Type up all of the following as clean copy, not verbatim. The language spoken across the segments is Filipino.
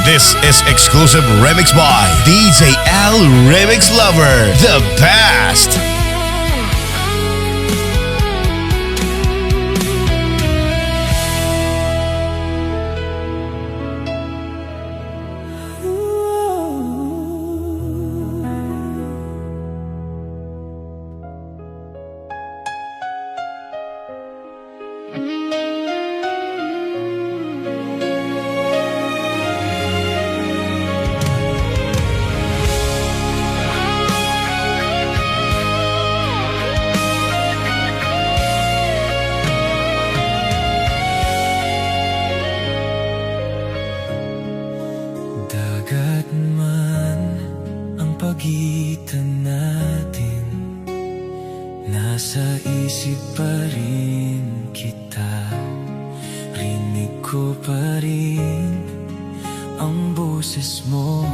This is exclusive remix by DJ L Remix Lover, the best. Dagat man ang pagitan natin, nasa isip pa rin kita. Rinig ko pa rin ang boses mo,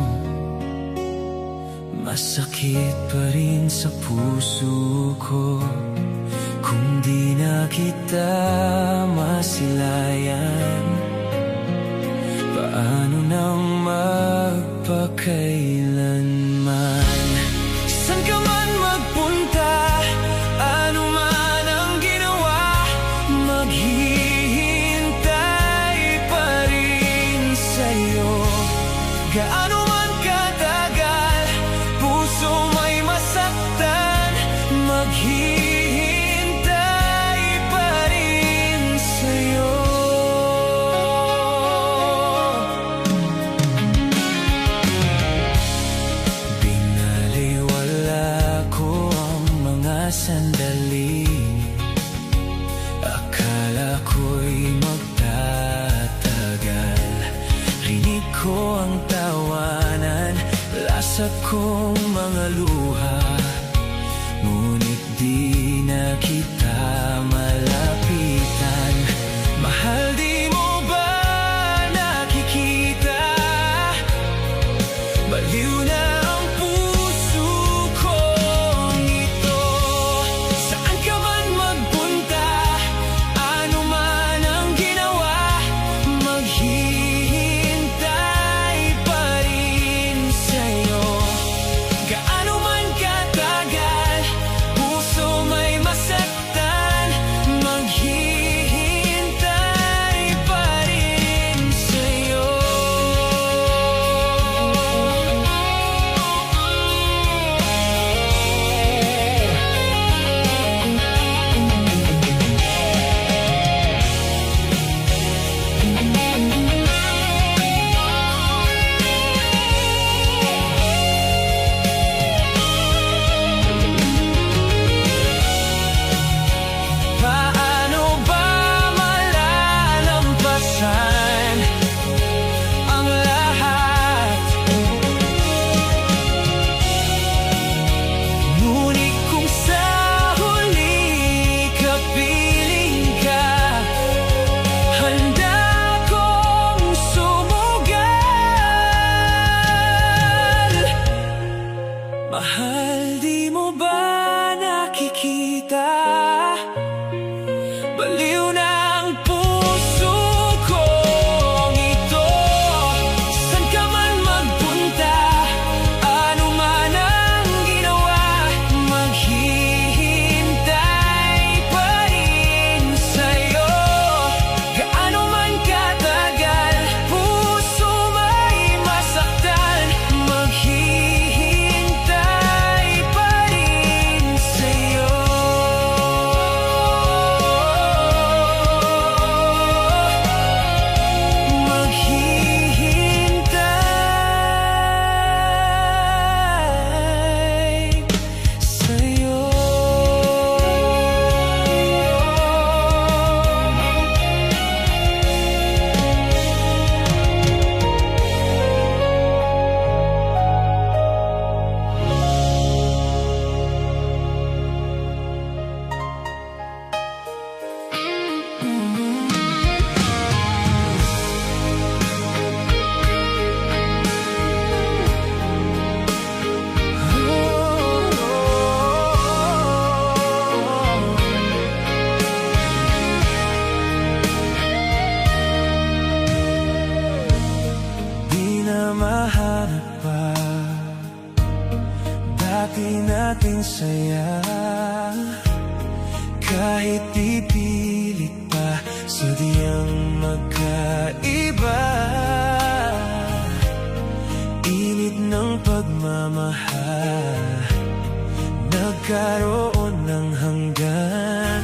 masakit pa rin sa puso ko. Kung di na kita masilayan, paano nang magpakailanman? San ka man magpunta, ano man ang ginawa, maghihintay pa rin sa'yo. Gaano man katagal, puso may masaktan, maghihintay pa rin sa'yo. Sandali, akala ko'y magtatagal. Rinig ko ang tawanan, lasa kong mga luha, ngunit di na kita malapitan. Mahal, di mo ba nakikita? Baliw na ang puso kong ito. Saan ka man magpunta, ano man ang ginawa, maghihintay pa rin sa'yo. Gaano man katagal, puso may masaktan, masaya. Kahit ipilit pa, sadyang magkaiba. Init ng pagmamahal, nagkaroon ng hanggan.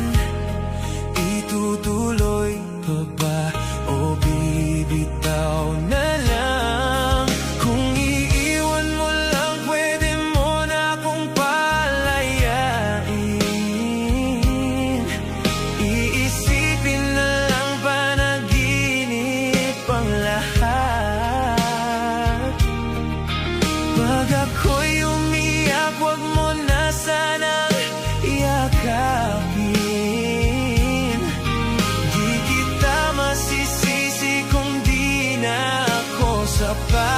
Itutuloy pa ba o bibitaw na lang? Kung iiwan mo lang, pwede mo na akong palayain. Iisipin na lang panaginip ang lahat. Pag ako'y umiyak, wag mo na sanang yakapin. Di kita masisisi kung di na ako sapat.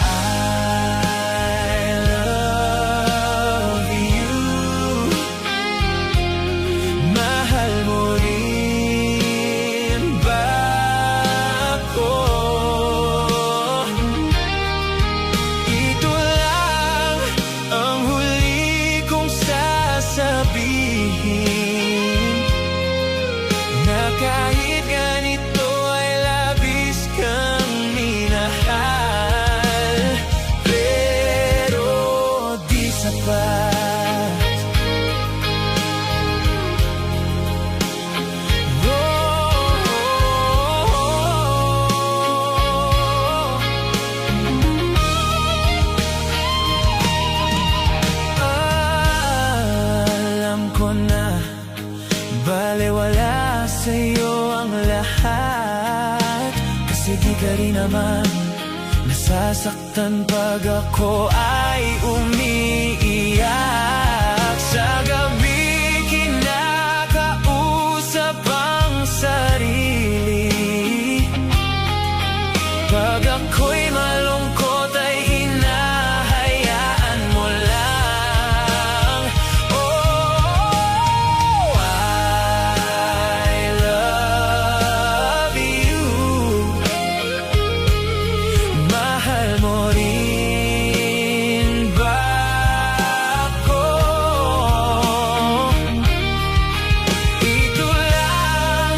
I love you. Mahal mo rin ba ako? Ito lang ang huli kong sasabihin, na kahit ganito ay labis kang minahal, pero di sapat. Alam ko na balewala sa'yo ang lahat, kasi di ka rin naman nasasaktan pag ako ay umiiyak. Sa gabi kinakausap ang sarili, pag ako'y malungkot ay hinahayaan mo lang. Oh, I love you. Mahal mo rin ba ako? Ito lang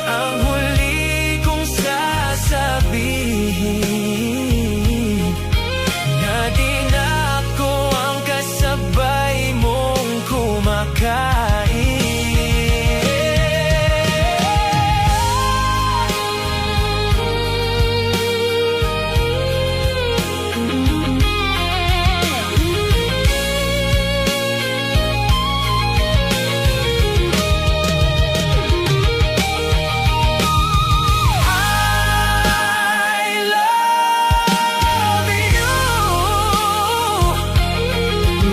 ang huli kong sasabihin, na di na ako ang kasabay mong kumakain. I love you.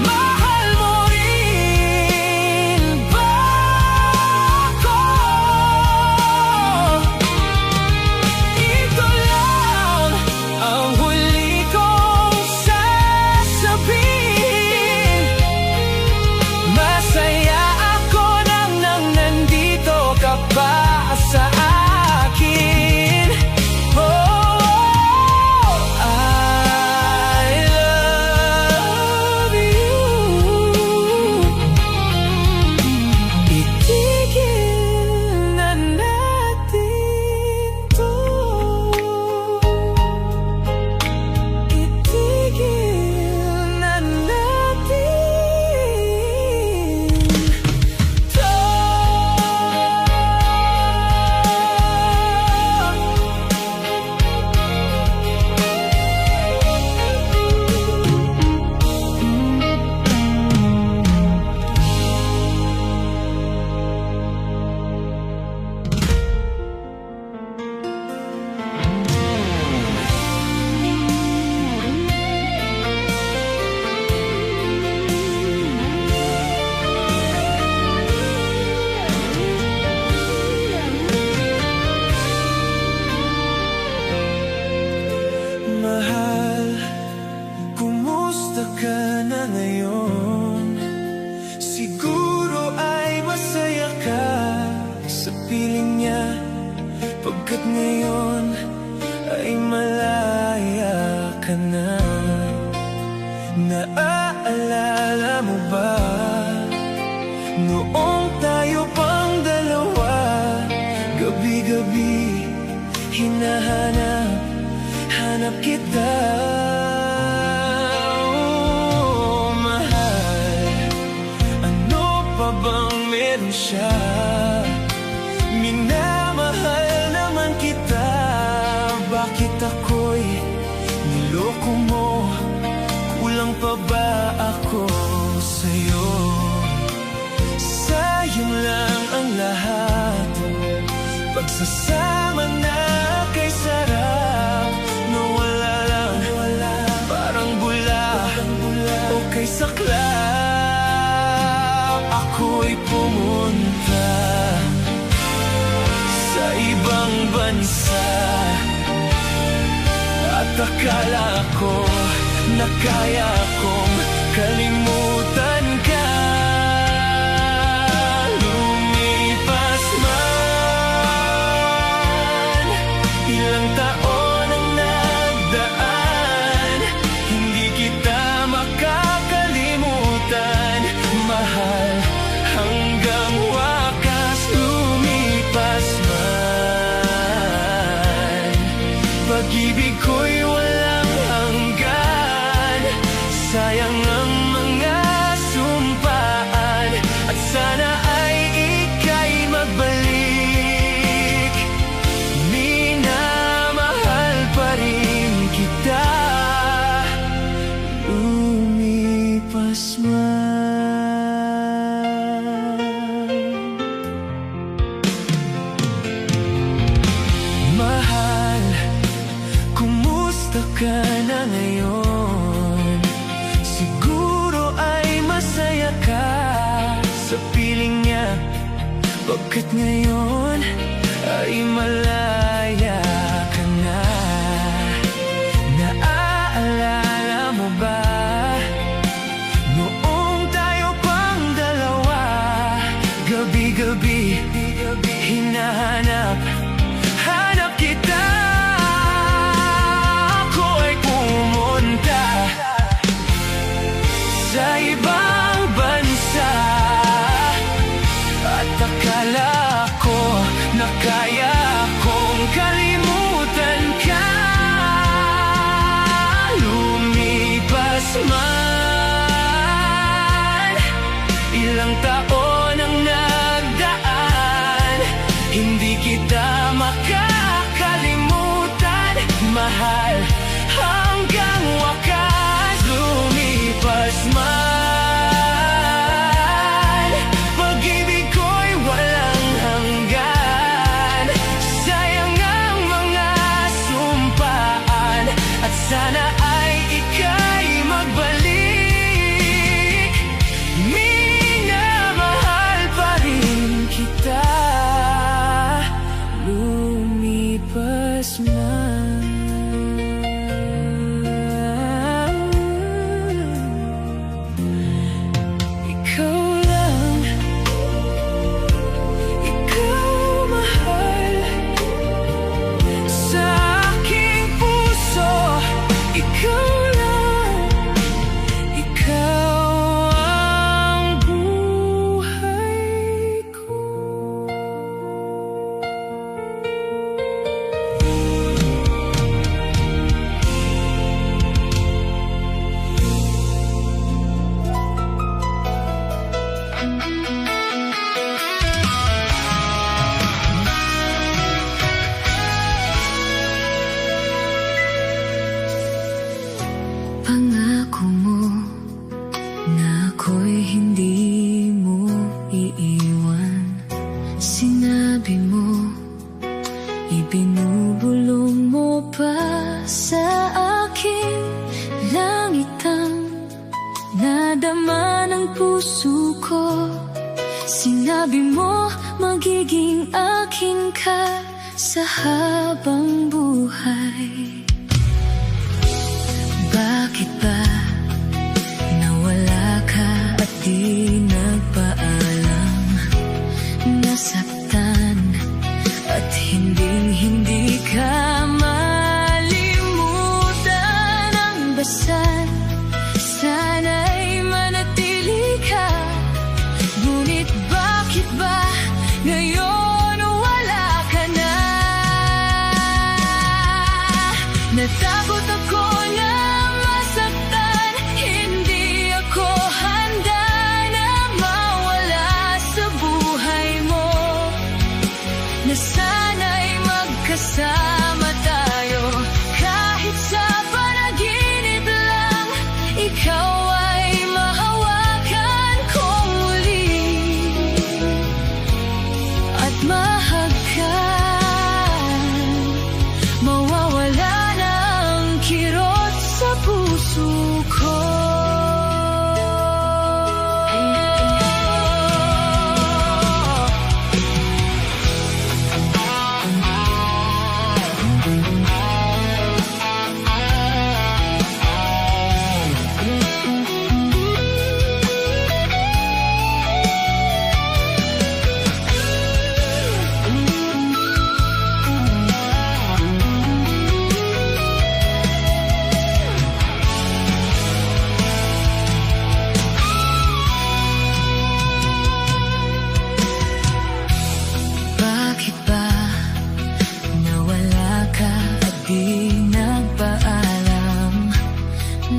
Mahal mo rin ba ako? Ito lang ang huli kong sasabihin, masaya ako nang nandito ka pa sa akin. Oh, I love you. Itigil na natin to. Itigil na natin to. Mahal, kumusta ka na ngayon? Siguro ay masaya ka sa piling niya, pagkat ngayon ay malaya ka na. Naaalala mo ba noong tayo pang dalawa? Gabi-gabi hinahanap kita. Oh, mahal, ano pa bang meron siya? Minamahal naman kita. Bakit ako'y niloko mo? Kulang pa ba ako sa'yo? Sayang lang ang lahat. Pagsasama na kay sarap, nawala lang, parang bula o kay saklap. Ako'y pumunta sa ibang bansa at akala ko na kaya kong kalimutan ka. Lumipas man ilang taon ang nagdaan, hindi kita makakalimutan, mahal, hanggang wakas. Lumipas man pag-ibig ko'y walang hanggan. Sayang ang mga sumpaan at sana ay ika'y magbalik. Minamahal pa rin kita. Lumipas man. Mahal, kumusta ka na ngayon? Siguro ay masaya ka sa piling niya. Bakit ngayon ay malaya ka na? Naaalala mo ba noong tayo pang dalawa? Gabi-gabi hinahanap kita. Ako ay pumunta sa ibang bansa at akala ko na kaya kong kalimutan ka. Lumipas man ilang taon ang nagdaan, hindi kita makakalimutan, mahal, hanggang wakas. Lumipas man pag-ibig ko'y walang hanggan. Sayang ang mga sumpaan at sana ay ika'y magbalik. Minamahal pa rin kita. Lumipas man. Ikaw lang, ikaw mahal sa aking puso. Ikaw lang, ikaw ang buhay ko. Pangako mo na ako'y hindi mo iiwan. Sinabi mo, ibinubulong mo pa sa aking langit ang nadama ng puso ko. Sinabi mo, magiging akin ka sa habang buhay. Bakit ba nawala ka at di nagpaalam? Nasaktan at hindi ka malimutan ang basal sa ngayon wala ka na. Natakot ako na masaktan, hindi ako handa na mawala sa buhay mo. Na sana'y magkasama tayo, kahit sa panaginip lang, ikaw ay mahawakan kong muli at mahagkan. Mawawala na ang kirot sa puso ko. Bakit ba nawala ka at di nagpaalam?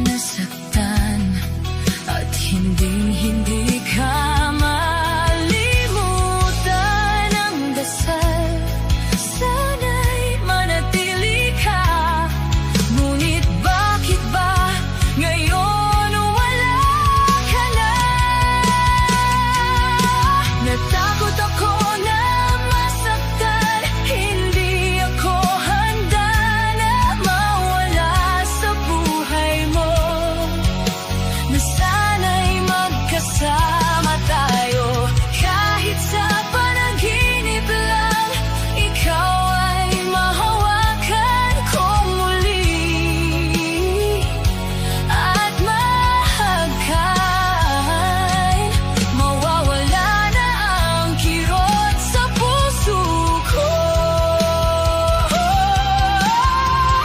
Nasaktan at hindi ka malimutan ang dasal. Sana'y manatili ka, ngunit bakit ba ngayon wala ka na? Natakot ako na masaktan, hindi ako handa na mawala sa buhay mo. Na sana'y magkasama tayo, kahit sa panaginip lang, ikaw ay mahawakan kong muli at mahagkan. Mawawala na ang kirot sa puso ko.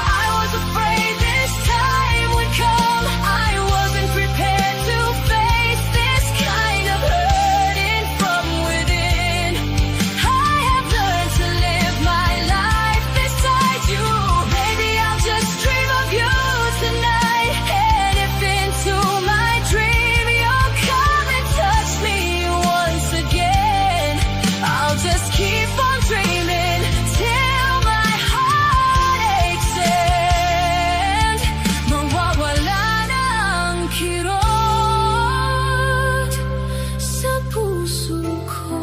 I was afraid this time would come. I wasn't prepared to face this kind of hurting from within. I have learned to live my life beside you. Maybe I'll just dream of you tonight, and if into my dream you'll come and touch me once again, I'll just keep on dreaming till my heart aches and mawawala na ang kirot sa puso ko.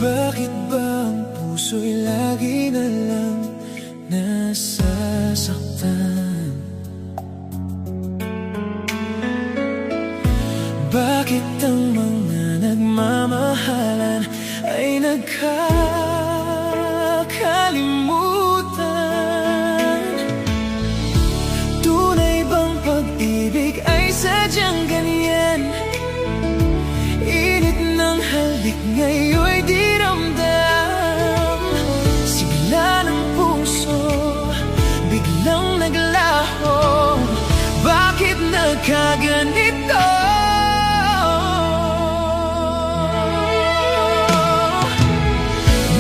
Bakit ba ang puso'y lagi na lang nasasaktan? Bakit ang mga nagmamahalan ay nagkakalimutan? Tunay bang pag-ibig ay sadyang ganyan? Init ng halik ngayon'y di ramdam. Sigla ng puso, biglang naglaho. Bakit nagkaganito?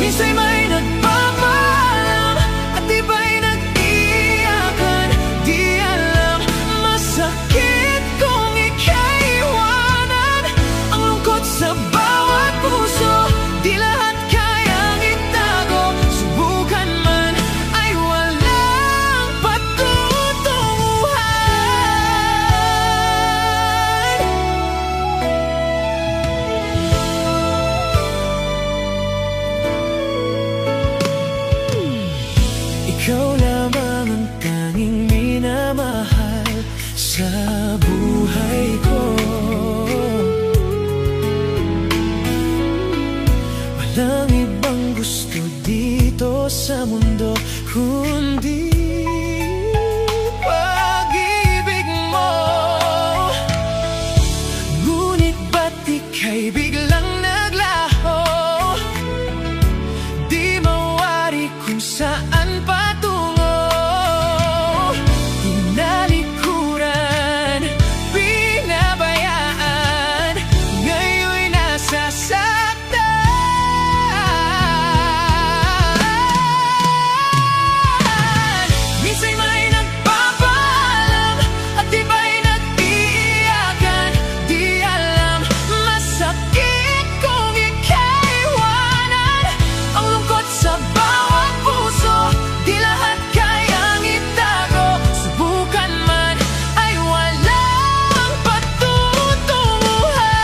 Minsan may nagpapaalam at iba'y nag-iyakan. Di alam, masakit kung ika'y iwanan. Ang lungkot sa bawat puso, di lahat kayang itago. Subukan man ay walang patutunguhan. Walang ibang gusto dito sa mundo kundi pag-ibig mo. Ngunit ba't ika'y biglang naglaho? Di mawari kung saan patungo. Tinalikuran, pinabayaan, ngayon'y nasasaktan. Minsan may nagpapaalam at iba'y nag-iiyakan. Di alam, masakit kung ika'y iwanan. Ang lungkot sa bawat puso, di lahat kayang itago. Subukan man ay walang patutunguhan.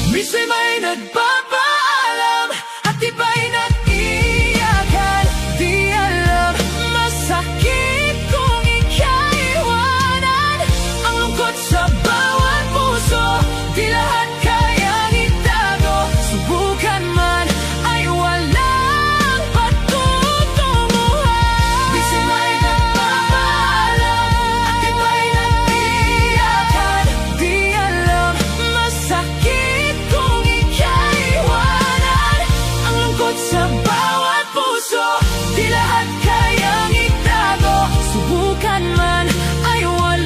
Minsan may nagpapaalam at iba'y nag-iiyakan. Di alam, masakit kung ika'y iwanan. Ang lungkot sa bawat puso, di lahat kayang itago. Subukan man ay walang patutunguhan. Minsan may nagpapaalam at iba'y nag-iiyakan. Di alam, masakit kung ika'y iwanan. Ang lungkot sa bawat puso, di lahat kayang itago. Subukan man ay walang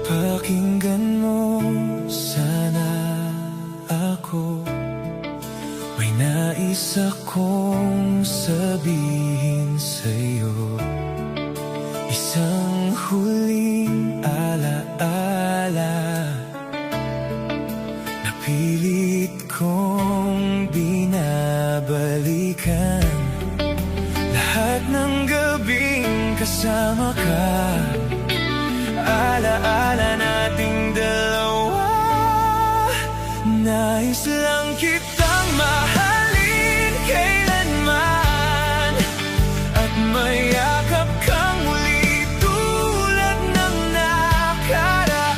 Pakinggan mo sana ako. May nais akong sabihin sa'yo. Isang huling alaala na pilit kong binabalikan. Lahat ng gabing kasama ka, alaala nating dalawa. Nais lang kitang mahalin kailanman at mayakap kang muli tulad ng nakaraan.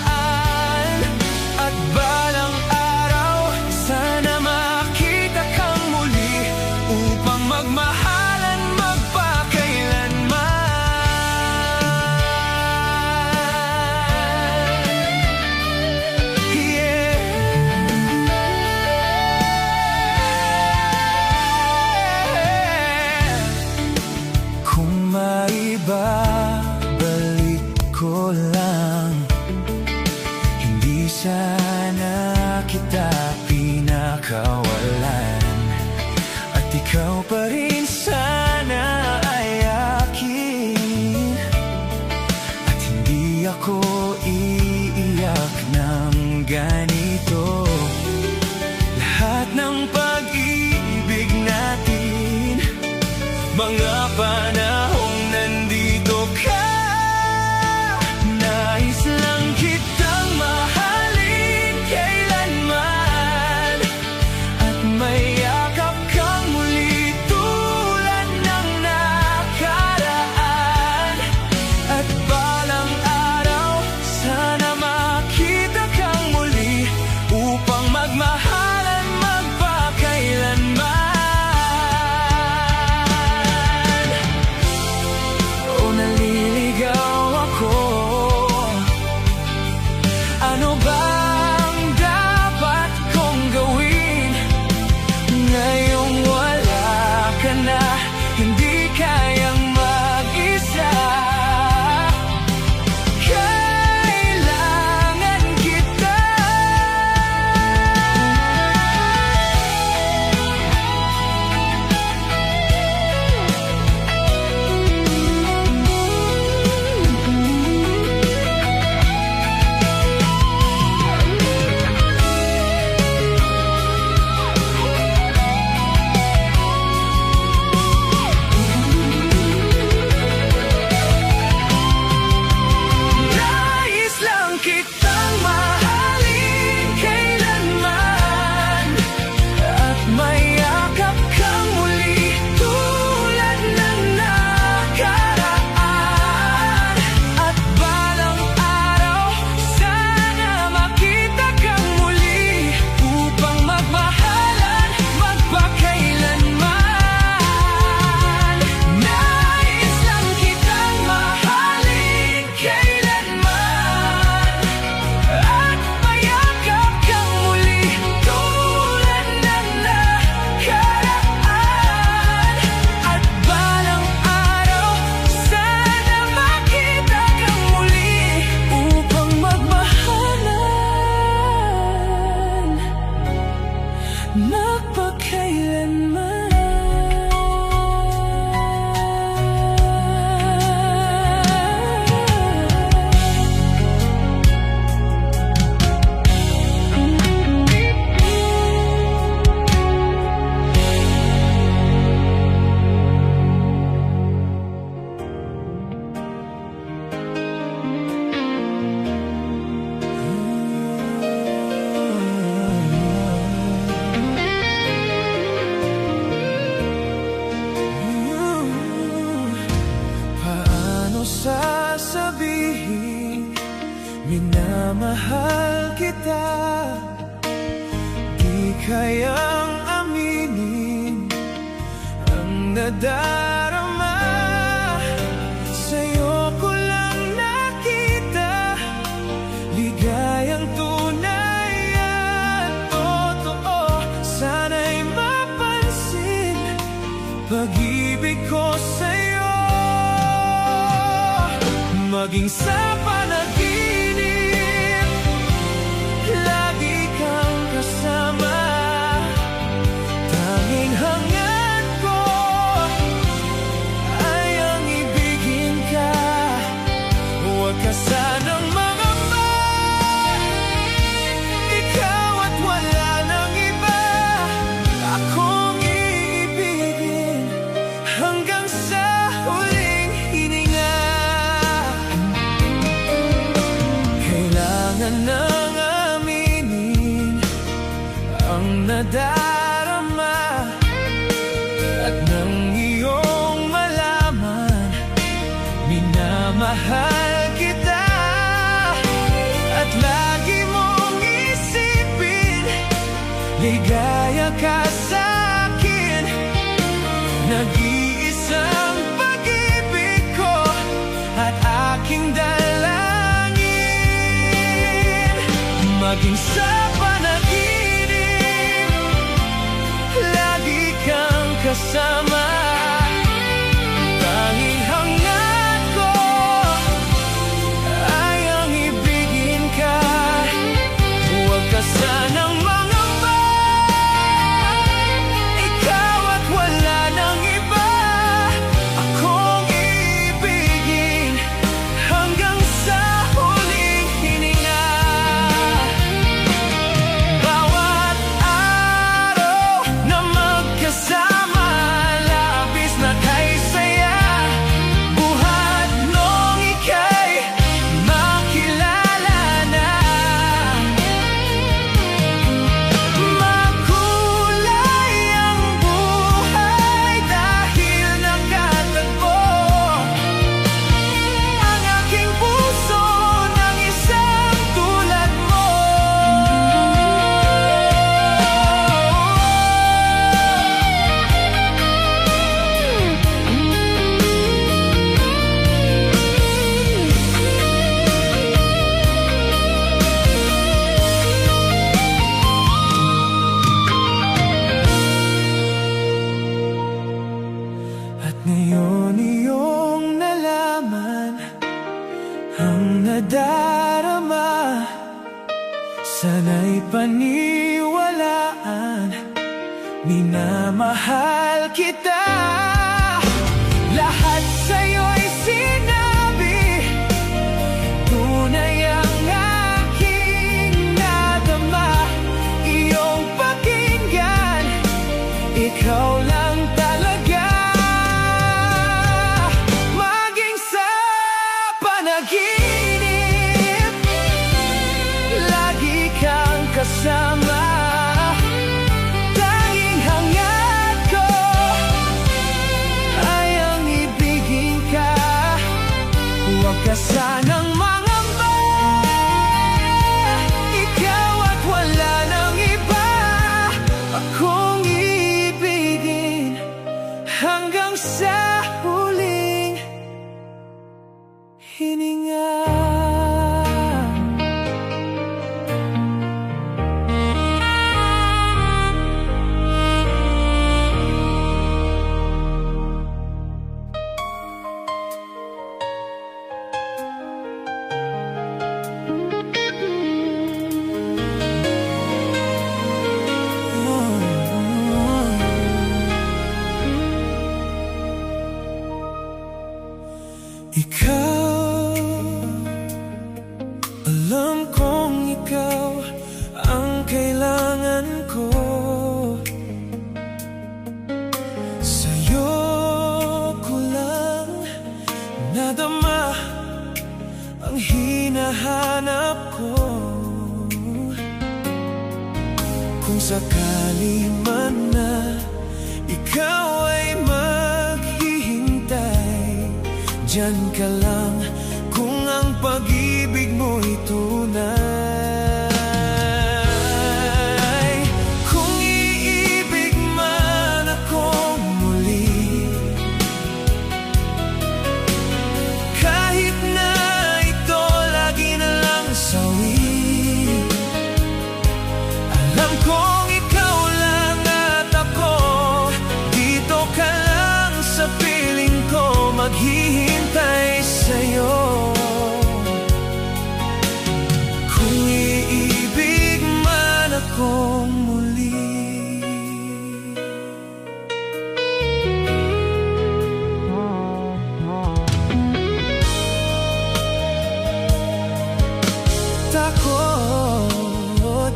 minamahal kita. Di kayang aminin ang nadarama. Sa'yo ko lang nakita ligayang tunay at totoo. Sana'y mapansin pag-ibig ko sa'yo. Maging sa panaginip, lagi kang kasama. Tanging hangad ko ay ang ibigin ka. Huwag ka sanang mangamba, ikaw at wala nang iba. Akong iibigin hanggang sa huling hininga. Kailangan nang aminin ang nadarama, at nang iyong malaman minamahal kita. At lagi mong isipin ligaya ka sa'kin. Nag-iisang pag-ibig ko at aking dalangin. Maging sa panaginip, lagi kang kasama. Tanging hangad ko ay ang ibigin ka. Huwag ka sanang mangamba, ikaw at wala nang iba. Akong iibigin hanggang sa huling hininga. Bawat araw na magkasama, labis na kay saya. Buhat nung ika'y makilala na. Makulay ang buhay dahil nakatagpo ang aking puso ng isang tulad mo. At ngayon iyong nalaman ang nadarama. Sana'y paniwalaan, minamahal kita. Lahat sa'yo'y sinabi, tunay ang aking nadama. Iyong pakinggan, ikaw lang talaga. Maging sa panaginip, lagi kang kasama. Tanging hangad ko ay ang ibigin ka. Huwag ka sanang mangamba, ikaw at wala nang iba. Akong iibigin hanggang sa huling hininga. Ikaw, alam kong ikaw ang kailangan ko. Sa'yo ko lang nadama ang hinahanap ko. Kung sakali man na ikaw ay maghihintay, diyan ka lang kung ang pag-ibig mo ito takot,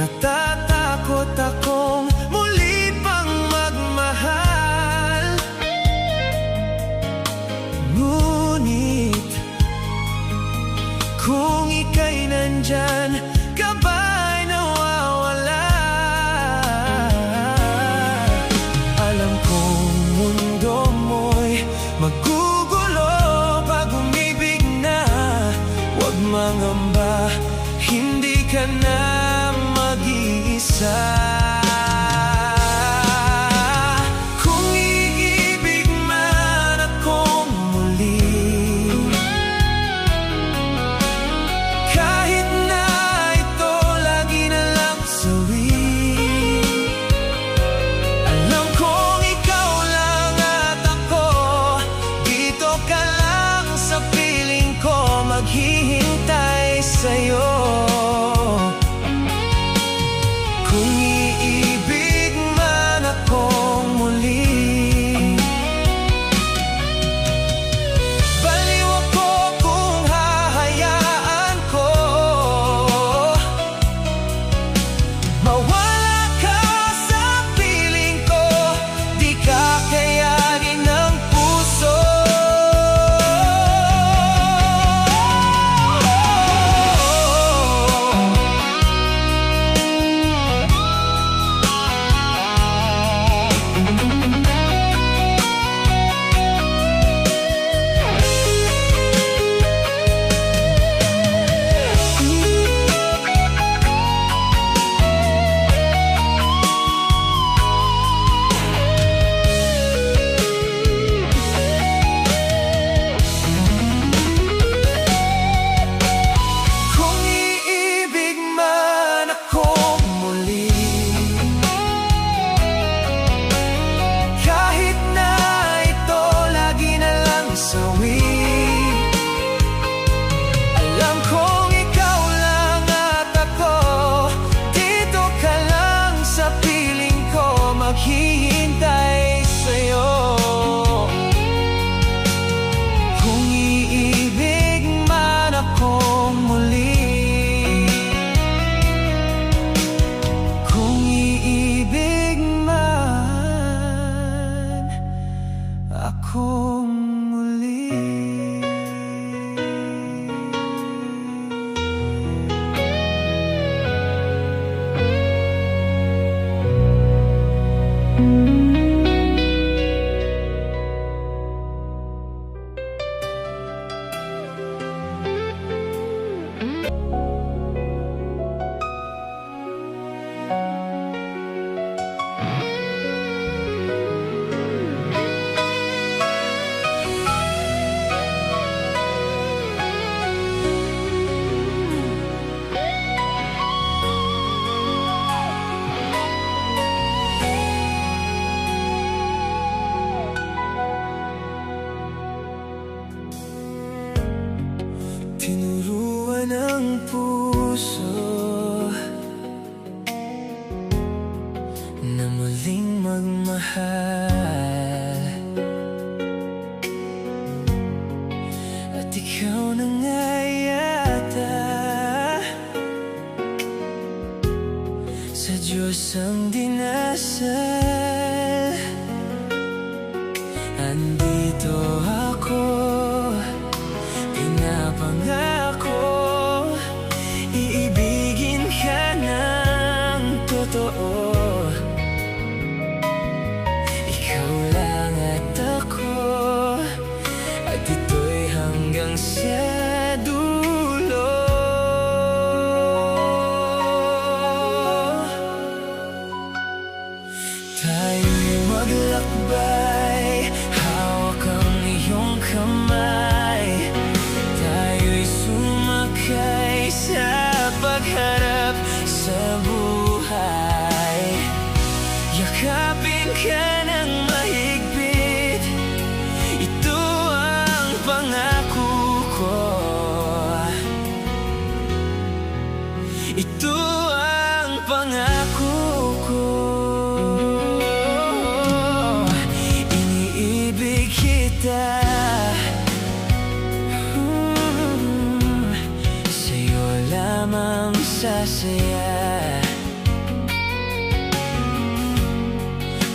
natatakot akong muli pang magmahal. Ngunit kung ika'y nandyan, ka ba'y nawawala? Alam kong mundo mo'y magugulo pag umibig na. Huwag mangamba, hindi ka na mag-iisa. Kung iibig man akong muli, kahit na ito lagi na lang sawi, alam kong ikaw lang at ako, dito ka lang sa piling ko, maghihintay sa'yo. Kung iibig man akong muli, baliw ako kung hahayaan ko mawala ka sa piling ko, di ka kayanin ng puso. Kung iibig man akong muli, kahit na ito lagi na lang sawi, alam kong ikaw lang at ako, dito ka lang sa piling ko, maghihintay sa'yo. Kung iibig man akong muli, kung iibig man akong muli. Tinuruan ng puso na muling magmahal, at ikaw na nga yata sa Diyos ang dinasal. Andito ako, pinapangako, iibigin ka ng totoo. Ikaw lang at ako, at ito'y hanggang sa dulo. Tayo'y maglakbay, hawak ang iyong kamay. Tayo'y sumakay sa pagharap sa buhay. Yakapin ka ng mahigpit, ito ang pangako ko. Ito ang pangako ko. Iniibig kita, sa'yo masaya.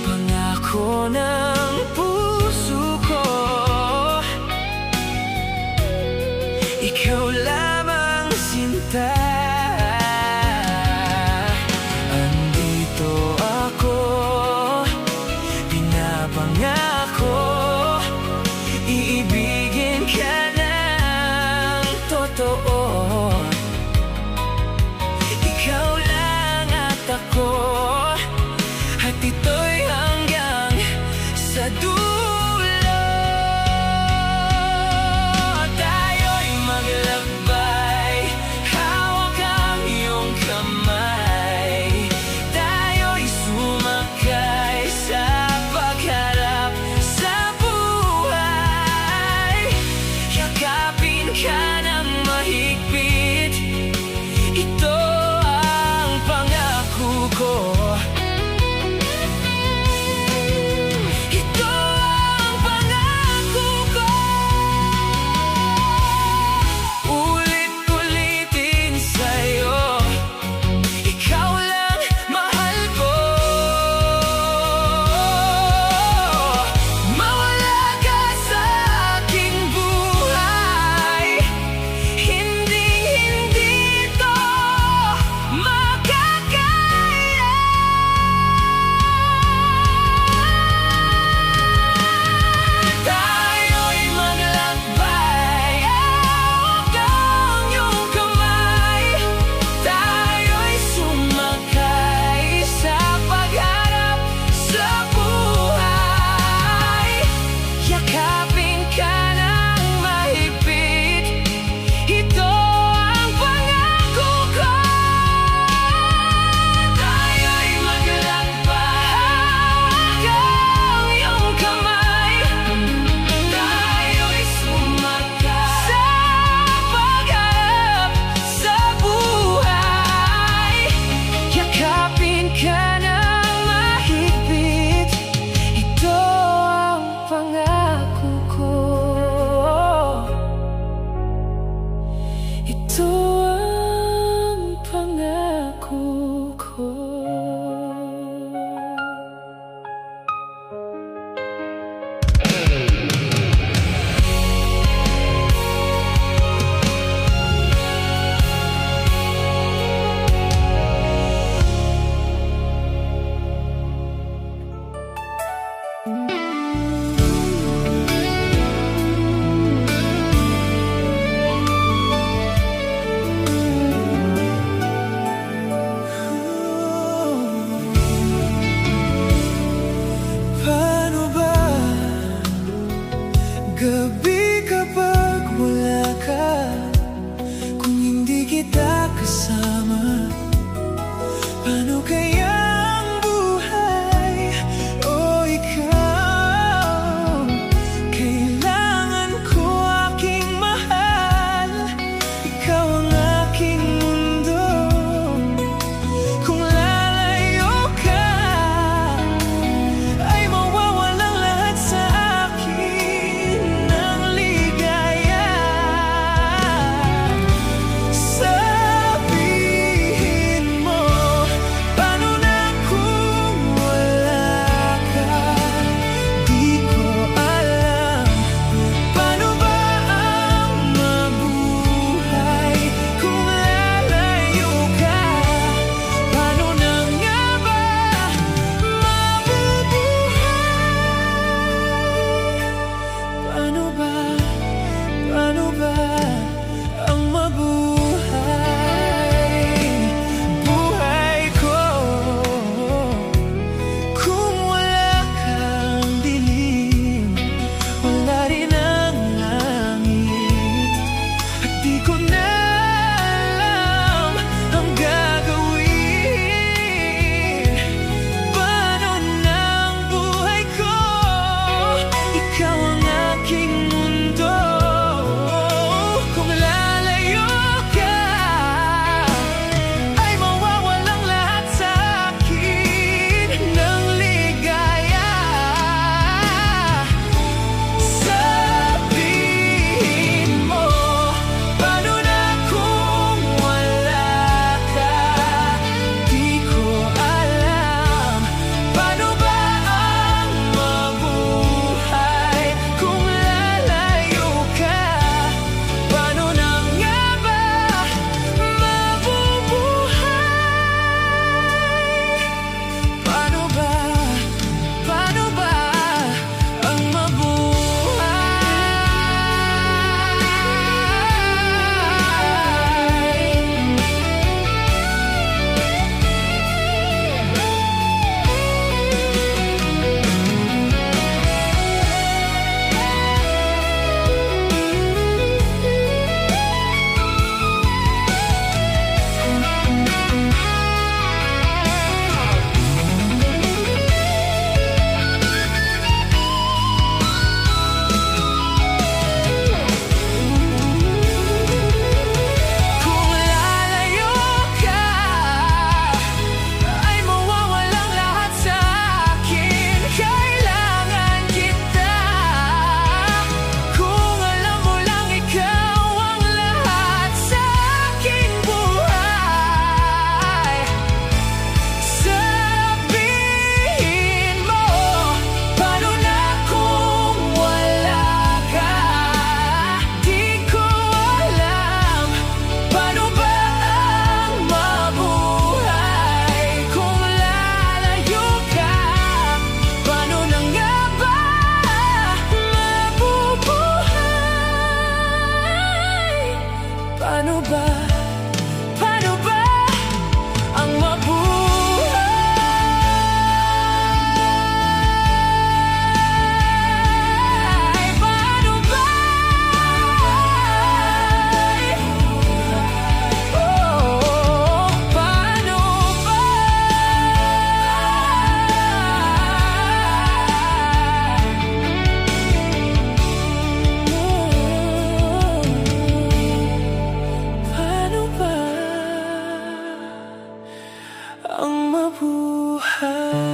Pangako ng puso ko, ikaw lamang sinta. Andito ako, pinapangako, iibigin ka ng totoo. Ikaw lang at ako, at ito'y hanggang sa dulo. Tayo'y maglakbay, hawak ang iyong kamay. Tayo'y sumakay sa pagharap sa buhay. Yakapin ka ng mahigpit, ito ang pangako ko. Ito ang pangako ko. Ulit-ulitin sa'yo, ikaw lang mahal ko. Mawala ka sa aking buhay, hinding-hindi ito makakaya. Tayo'y maglakbay, hawak ang iyong kamay. Tayo'y sumakay sa pagharap sa buhay. Yakapin ka ng mahigpit, ito ang pangako ko. Tayo'y maglakbay, hawak ang iyong kamay. Tayo'y sumakay sa pagharap sa buhay. Yakapin ka ng mahigpit, ito ang pangako ko. Ito ang pangako ko. Paano ba gabi kapag wala ka? Kung hindi kita kasama, paano kaya ang buhay? O ikaw, kailangan ko aking mahal. Ikaw ang aking mundo. Kung lalayo ka, ay mawawalang lahat sa akin ng ligaya. Sabihin mo, paano Paano ba ang mabuhay? Paano ba? Oh, paano ba? Paano ba ang mabuhay?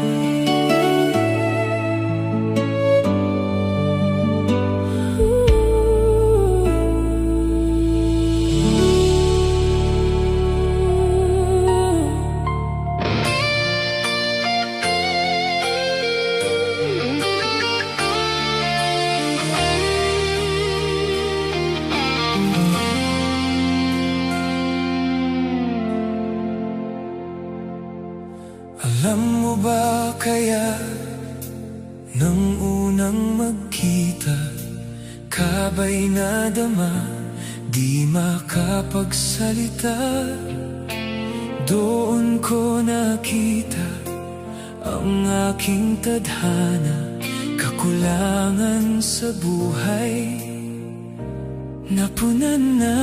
Alam mo ba kaya nang unang magkita, kabay nadama, di makapagsalita. Doon ko nakita ang aking tadhana, kakulangan sa buhay, napunan na.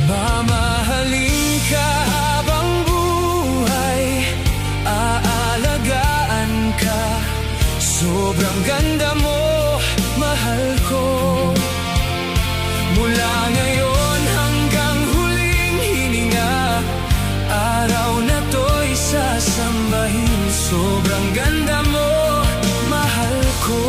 Mamahalin ka habang buhay, aalagaan ka. Sobrang ganda mo, mahal ko. Mula ngayon hanggang huling hininga, araw na to'y sasambahin. Sobrang ganda mo, mahal ko.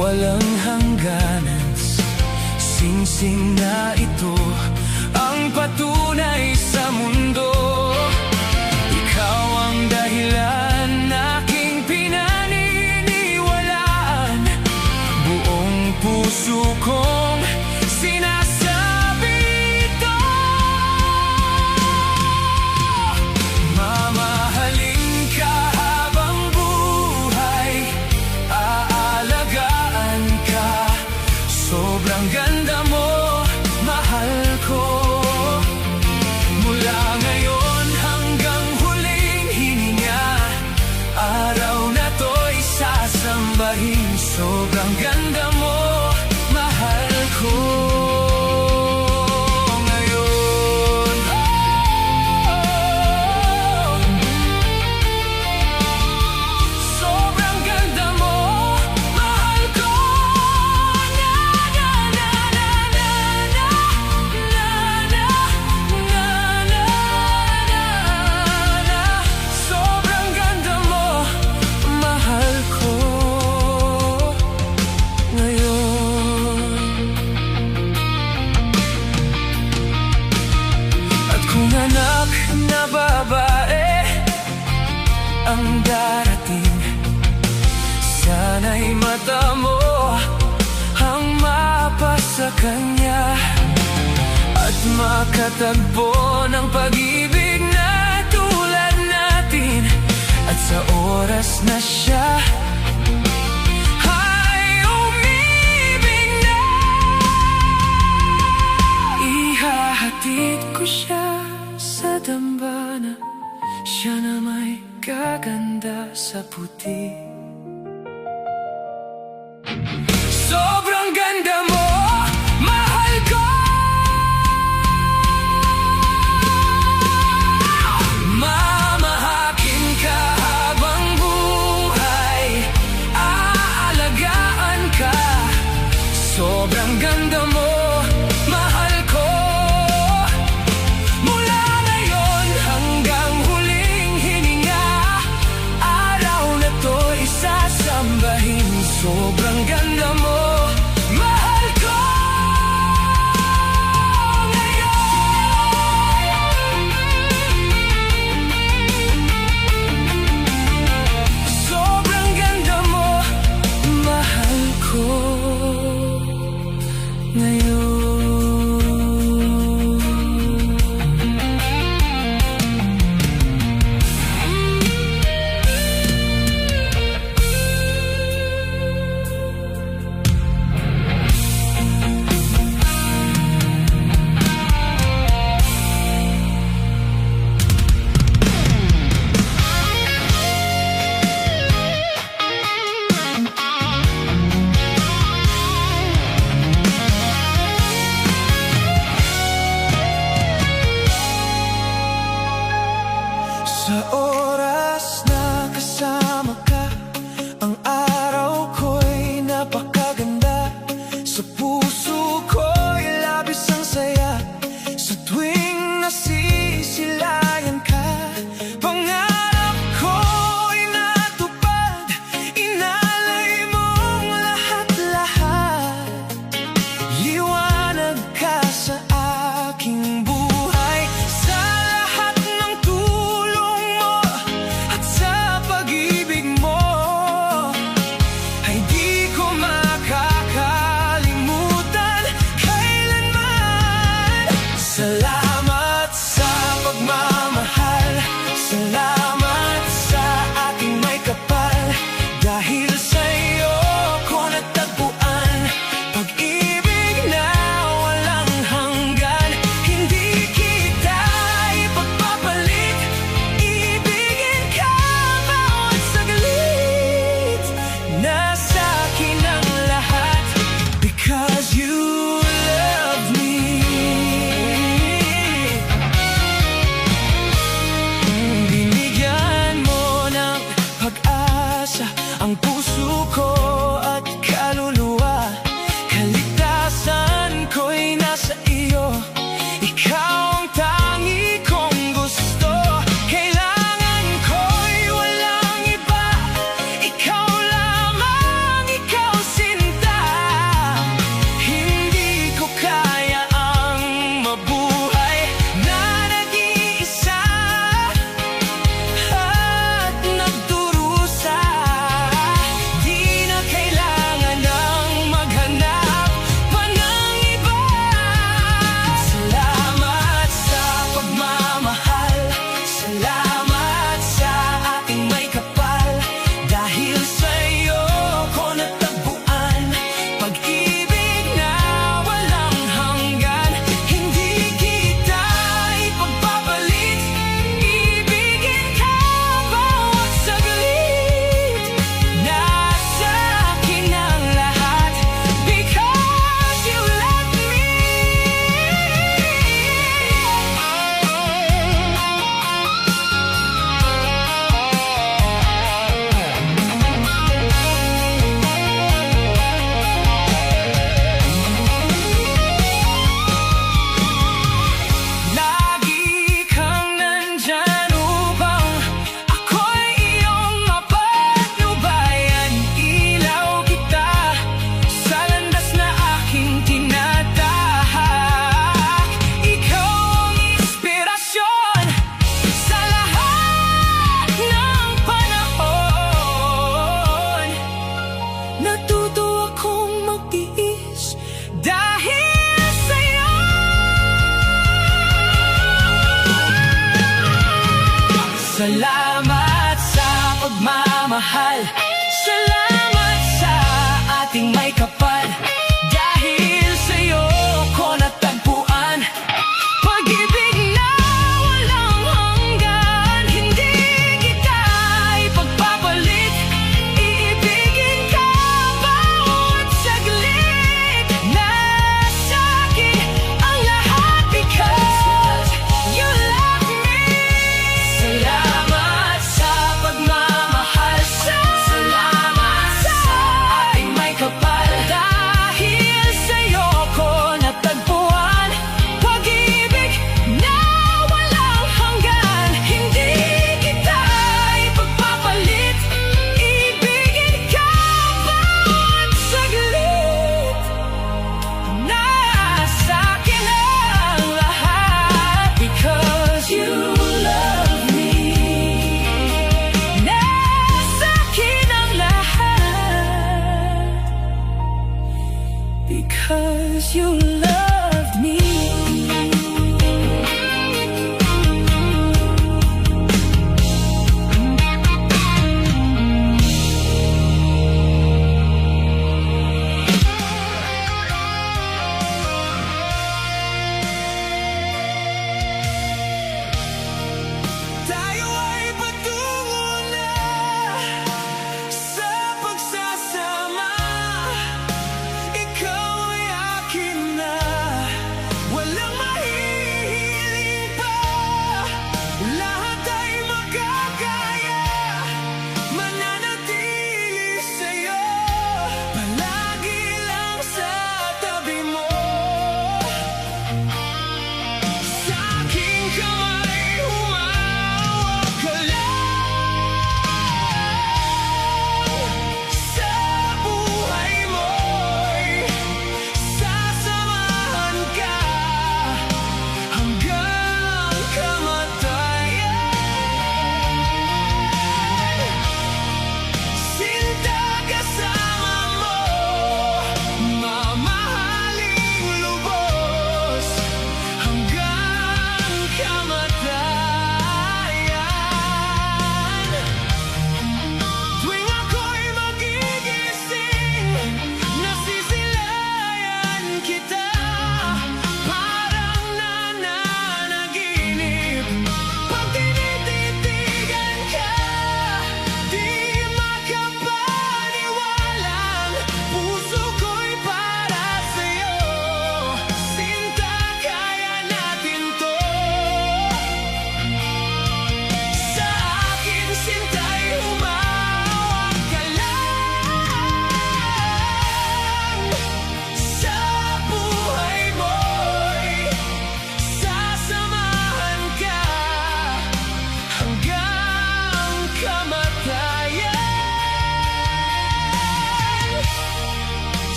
Walang hangganan, singsing na ito ang patunay sa mundo. Ikaw ang dahilan aking pinaniniwalaan, buong puso kong sinasabi ito. Mamahalin ka habang buhay, aalagaan ka. Sobrang ganda mo, mahal ko. Mula ngayon hanggang huling hininga, araw na to'y sasambahin. Sobrang ganda mo, mahal ko. Ngayon, sobrang ganda mo, mahal ko. Na na na na na na na na na na. Sobrang ganda mo, mahal ko. Ngayon, at kung anak na babae ang darating, sana'y mata mo ang mapa sa kanya, at makatagpo ng pag-ibig na tulad natin. At sa oras na siya ay umibig na, ihahatid ko siya sa dambana, siya na may gaganda sa puti. Sobrang ganda mo, mahal ko. Mamahakin ka habang buhay, aalagaan ka. Sobrang ganda mo, mahal ko. Mula ngayon hanggang huling hininga, araw na to'y Sa oras na kasama ka, ang araw ko'y napakaganda. Sa puso ko'y labis ang saya. Sa tuwing nasisilayan ka, pangarap ko'y natupad. Inalay mong lahat-lahat. Liwanag ka sa aking buhay. Sa lahat ng tulong mo at sa pag-ibig mo, ay di ko makakalimutan kailanman. Salamat sa pagmamahal. Salamat sa aking may kapal. Dahil sa'yo ko natagpuan pag-ibig na walang hanggan. Hindi kita ipagpapalit. Ibigin ka bawat saglit. Nasa akin ang lahat because you love me. Binigyan mo ng pag-asa ang puso ko at kaluluwa. Kaligtasan ko'y nasa iyo. Ikaw ang tangi kong gusto. Kailangan ko'y walang iba. Ikaw lamang, ikaw sinta. Hindi ko kaya ang mabuhay na nag-iisa at nagdurusa. Di na kailangan ng maghanap pa ng iba. Salamat sa pagmamahal. Salamat sa ating may kapal. Dahil sa'yo ko natagpuan pag-ibig na walang hanggan. Hindi kita ipagpapalit. Ibigin ka bawat saglit. Nasa akin ang lahat because you love me. Lagi kang nandyan upang ako'y iyong mapatnubayan. Ilaw kita sa landas na aking tinatahak. Ikaw ang inspirasyon sa lahat ng panahon. Natuto akong magtiis dahil sa'yo. Salamat sa pagmamahal. Salamat sa ating may kapal. Dahil sa'yo ko natagpuan pag-ibig na walang hanggan. Hindi kita ipagpapalit. Iibigin ka bawat saglit. Nasa akin ang lahat because you love me. Salamat sa pagmamahal. Salamat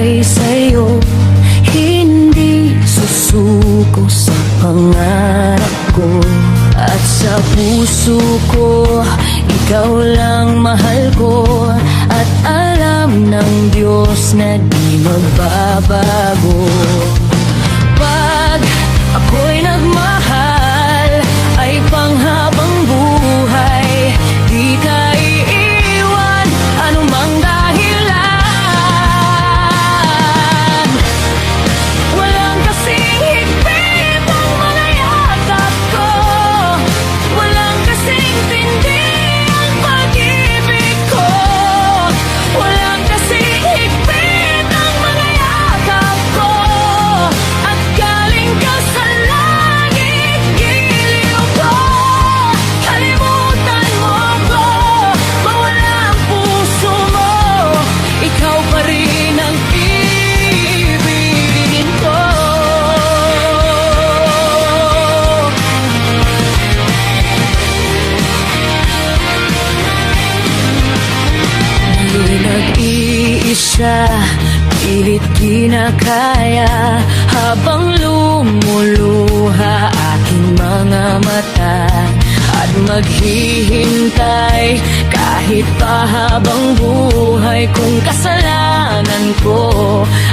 ay sa'yo. Hindi susuko sa pangarap ko. At sa puso ko, ikaw lang mahal ko. At alam ng Diyos na di magbabago. Pag ako'y nagmahal, ay panghabang buhay. Di ka iiwan, anumang dahilan. Walang kasing higpit ang mga yakap ko. Walang kasing tindi ang pag-ibig ko. Walang kasing higpit ang mga yakap ko. At galing ka sa langit, giliw ko. Kalimutan mo ko, mawala ang puso mo. Ikaw pa rin ang ibigin ko. Di nag-iisa, pilit kinakaya. Habang lumuluha aking mga mata. At maghihintay kahit pa habang buhay. Kung kasalanan ko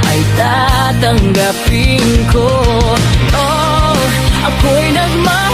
ay tatanggapin ko. Oh, ako'y nagmahal.